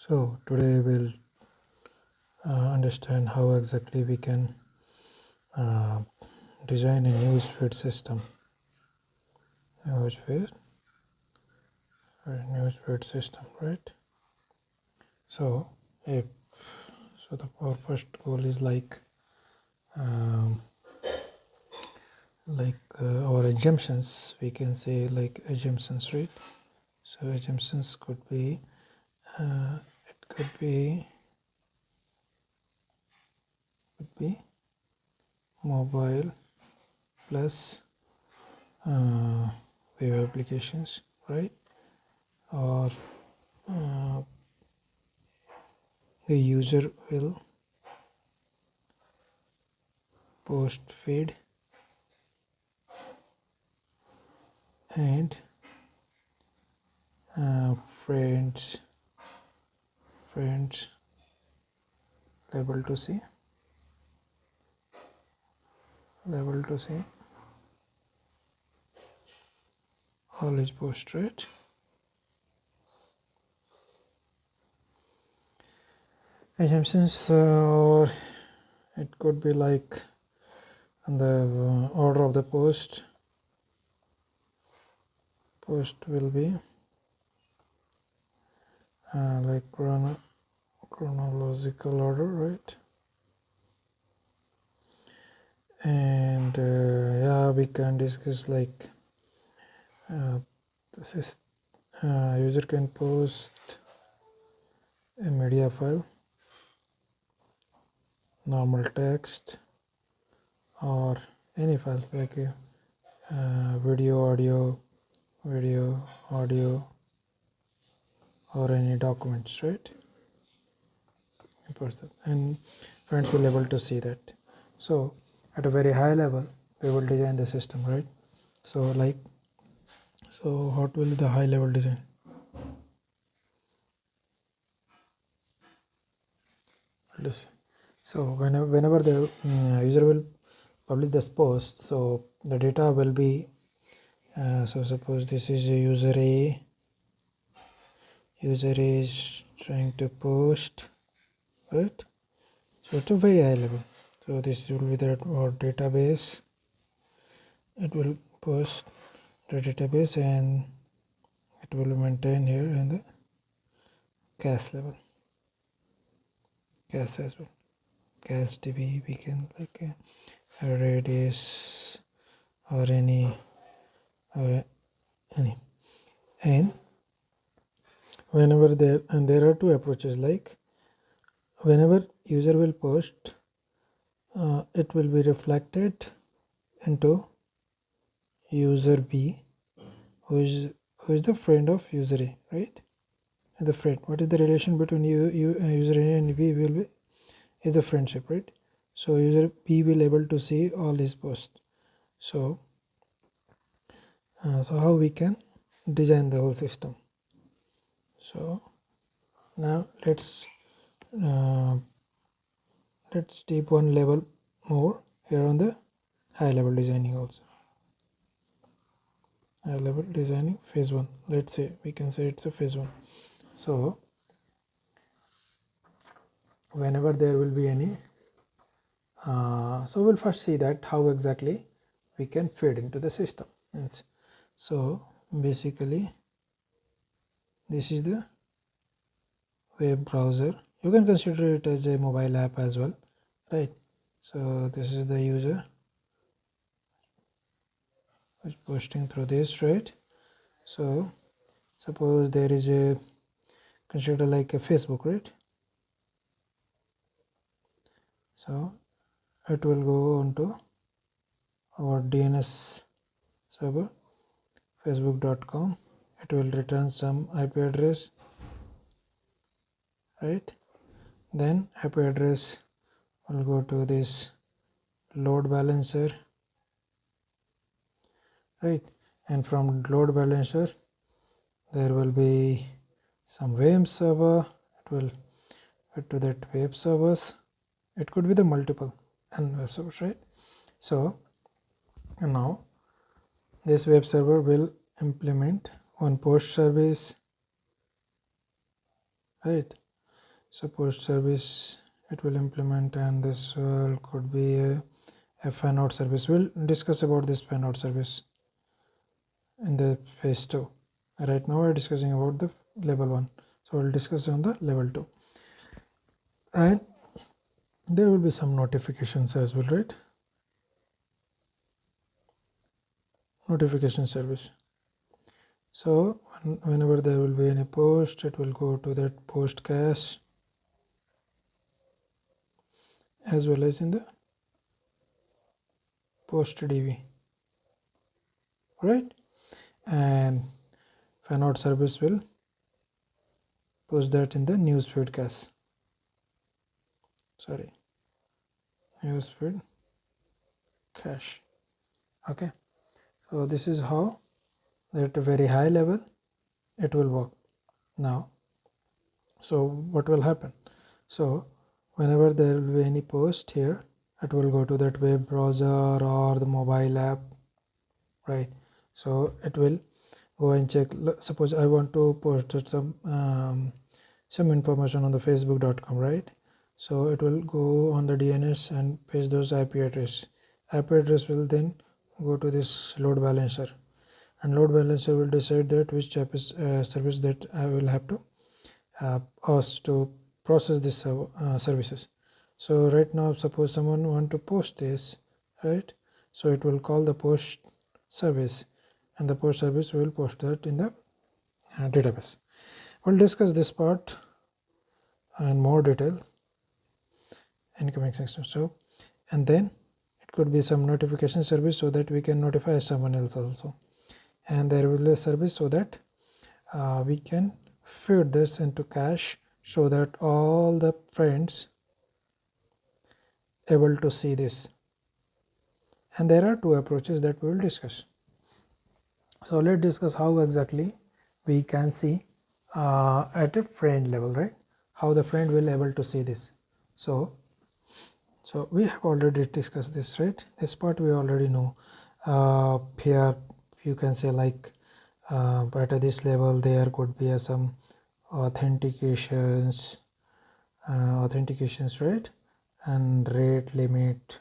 So today we'll understand how exactly we can uh, design a newsfeed system. Newsfeed system, right? So, if our first goal is um, our assumptions. We can say like assumptions, right? So assumptions could be it could be mobile plus uh, web applications, right? Or the user will post feed and friends level to see all is post, right? Assumptions, or it could be like the order of the post will be like chronological order, right? And yeah, we can discuss like this is user can post a media file, normal text, or any files like video, audio, or any documents, right? And friends will be able to see that. So at a very high level we will design the system, right? So what will be the high level design? So whenever the user will publish this post, so the data will be so suppose this is a user A. User is trying to post, right? So it's a very high level. So this will be the database. It will post the database and it will maintain here in the cache level, cache as well, cache db. We can like a Redis or any and whenever there are two approaches, like whenever user will post, it will be reflected into user B, who is the friend of user A, right? The friend. What is the relation between user A and B will be is the friendship, right? So user B will able to see all his posts. So how we can design the whole system? So now let's deep one level more here on the high level designing also. High level designing phase 1. Let's say we can say it's a phase 1. So whenever there will be any so we'll first see that how exactly we can feed into the system. So basically this is the web browser. You can consider it as a mobile app as well, right? So this is the user who's posting through this, right? So suppose there is a consider like a Facebook, right? So it will go onto our DNS server facebook.com. It will return some IP address, right? Then IP address will go to this load balancer, right? And from load balancer there will be some web server. It will go to that web servers. It could be the multiple and web servers, right? So and now this web server will implement one post service, right? So post service it will implement, and this could be a fan out service. We'll discuss about this fan out service in the phase 2. Right now we're discussing about the level 1, so we'll discuss on the level 2. And there will be some notifications as well, right? Notification service. So whenever there will be any post, it will go to that post cache as well as in the post DB, right? And fan out service will post that in the newsfeed cache. Sorry, newsfeed cache. Okay, so this is how at a very high level it will work. Now, so what will happen? So whenever there will be any post here, it will go to that web browser or the mobile app, right? So it will go and check. Suppose I want to post some information on the facebook.com, right? So it will go on the DNS and paste those IP address. IP address will then go to this load balancer, and load balancer will decide that which service that I will have to ask to process this services. So right now, suppose someone want to post this, right? So it will call the post service, and the post service will post that in the database. We'll discuss this part in more detail in coming section. So, and then it could be some notification service so that we can notify someone else also, and there will be a service so that we can feed this into cache so that all the friends able to see this. And there are two approaches that we will discuss. So let's discuss how exactly we can see at a friend level, right? How the friend will able to see this. So we have already discussed this, right? This part we already know. Here you can say like but at this level there could be some authentications, right? And rate limit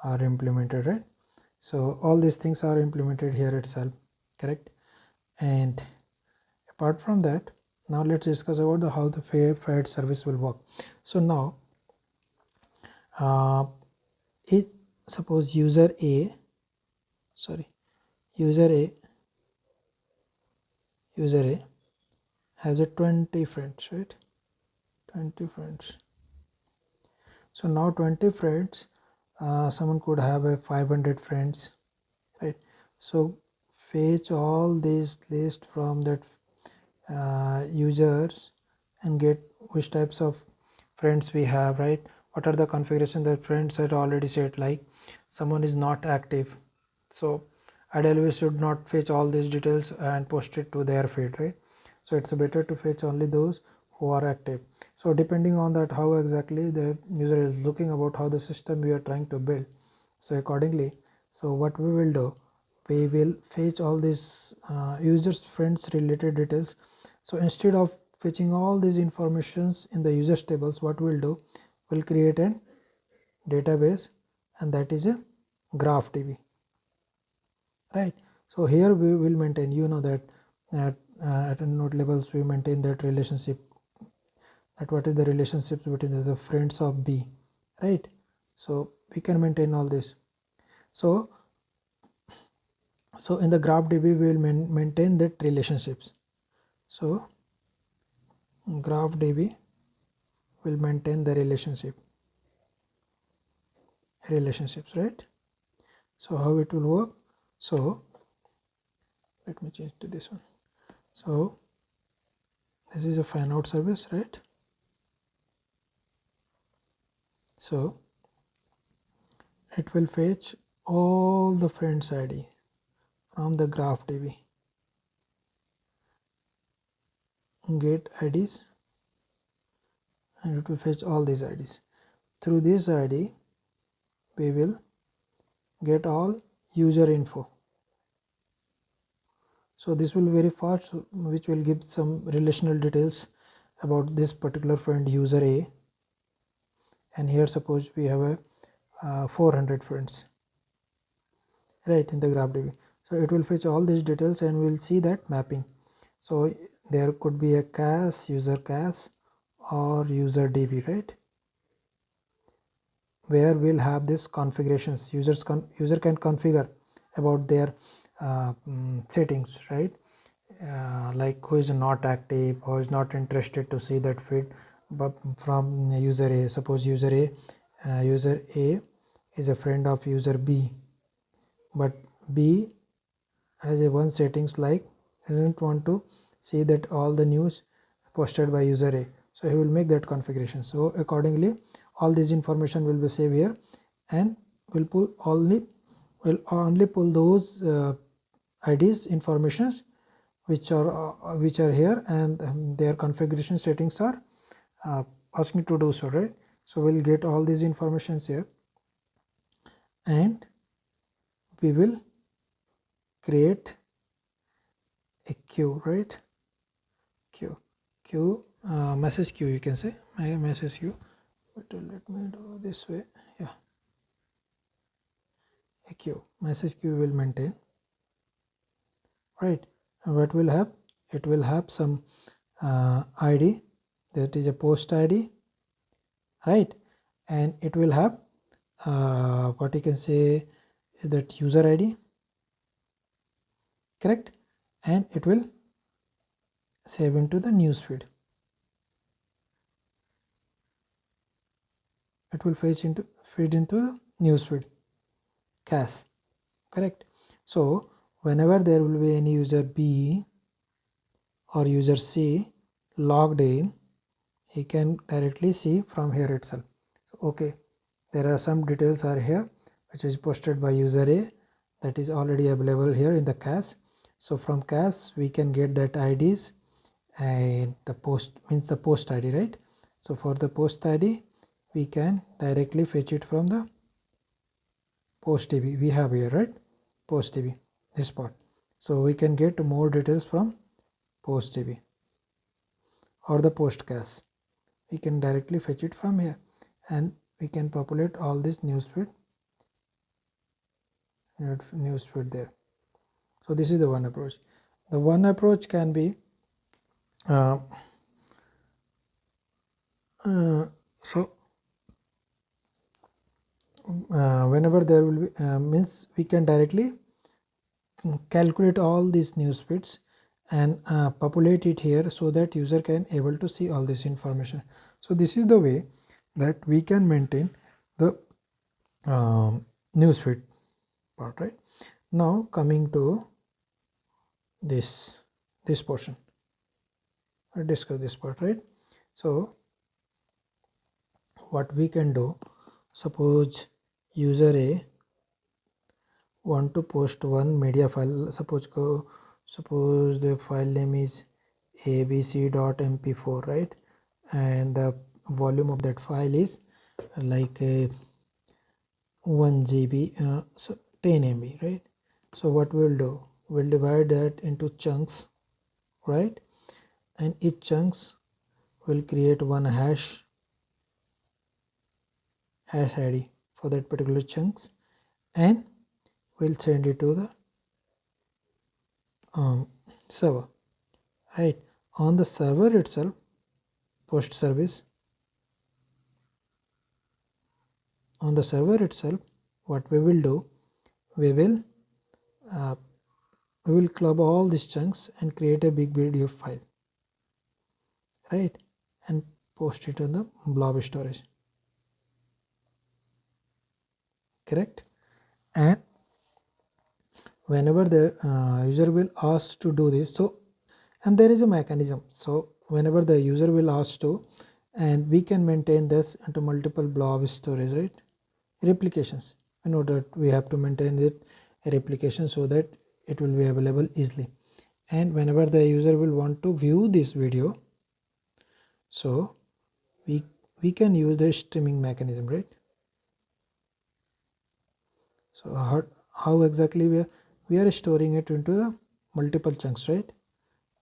are implemented, right? So all these things are implemented here itself, correct? And apart from that, now let's discuss about how the fed service will work. So now suppose user A has a 20 friends, right? 20 friends. So now 20 friends, someone could have a 500 friends, right? So fetch all these list from that users and get which types of friends we have, right? What are the configuration that friends had already set, like someone is not active, so ideally we should not fetch all these details and post it to their feed, right? So it's better to fetch only those who are active. So depending on that how exactly the user is looking about how the system we are trying to build, so accordingly, so what we will do, we will fetch all these users friends related details. So instead of fetching all these informations in the users tables, what we'll do, we'll create a database, and that is a graph DB, right? So here we will maintain, you know that at node levels we maintain that relationship, that what is the relationship between the friends of B, right? So we can maintain all this. So in the graph DB we will maintain that relationships. So graph DB will maintain the relationships, right? So how it will work? So let me change to this one. So this is a fan out service, right? So it will fetch all the friends ID from the graph DB, get IDs, and it will fetch all these IDs. Through this ID we will get all user info. So this will be very fast, which will give some relational details about this particular friend user A, and here suppose we have a 400 friends, right, in the GraphDB. So it will fetch all these details and we will see that mapping. So there could be a CAS, user CAS or user DB, right, where we'll have this configurations. User can configure about their settings, right, like who is not active, who is not interested to see that feed, but from user A. Suppose user A is a friend of user B, but B has a one settings like he doesn't want to see that all the news posted by user A, so he will make that configuration. So accordingly all this information will be saved here, and will only pull those IDs informations which are here, and their configuration settings are asking to do so, right. So we'll get all these informations here, and we will create a queue, right, queue message queue, you can say my message queue, but let me do this way. Yeah, a queue, message queue will maintain, right. And what will have, it will have some ID, that is a post ID, right, and it will have what you can say is that user ID, correct, and it will save into the newsfeed. It will feed into the newsfeed CAS, correct. So whenever there will be any user B or user C logged in, he can directly see from here itself. So, okay, there are some details are here which is posted by user A, that is already available here in the CAS. So from CAS we can get that IDs, and the post means the post ID, right. So for the post ID we can directly fetch it from the post DB we have here, right, post DB, this part. So we can get more details from post DB or the post CAS. We can directly fetch it from here, and we can populate all this newsfeed there. So this is the one approach. The one approach can be so whenever there will be means we can directly calculate all these news feeds and populate it here so that user can able to see all this information. So this is the way that we can maintain the news feed part, right. Now coming to this portion, I'll discuss this part, right. So what we can do, suppose user A want to post one media file, suppose the file name is abc.mp4, right, and the volume of that file is like 1 GB, so 10 MB, right. So what we'll do, we'll divide that into chunks, right, and each chunks will create one hash ID for that particular chunks, and we'll send it to the server, right. On the server itself, post service, on the server itself, what we will do, we will club all these chunks and create a big PDF file, right, and post it on the blob storage, correct. And whenever the user will ask to do this, so and there is a mechanism, so whenever the user will ask to, and we can maintain this into multiple blob storage, right, replications, in order we have to maintain it replication so that it will be available easily. And whenever the user will want to view this video, so we can use the streaming mechanism, right. So how exactly we are storing it into the multiple chunks, right.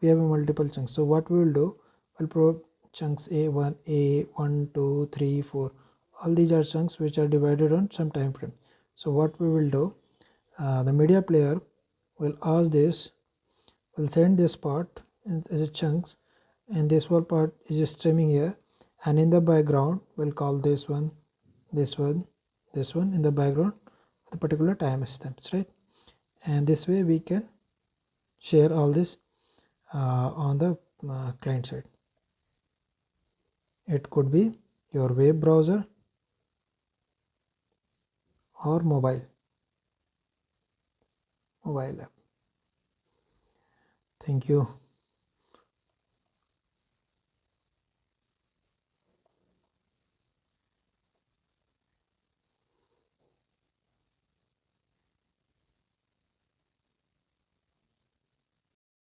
We have a multiple chunks. So what we will do, we'll chunks A1, A1, 2, 3, 4. All these are chunks which are divided on some time frame. So what we will do, the media player will ask this, will send this part as a chunks, and this whole part is streaming here, and in the background we'll call this one, this one, this one in the background with a particular time stamps, right? And this way we can share all this on the client side. It could be your web browser or mobile app. Thank you.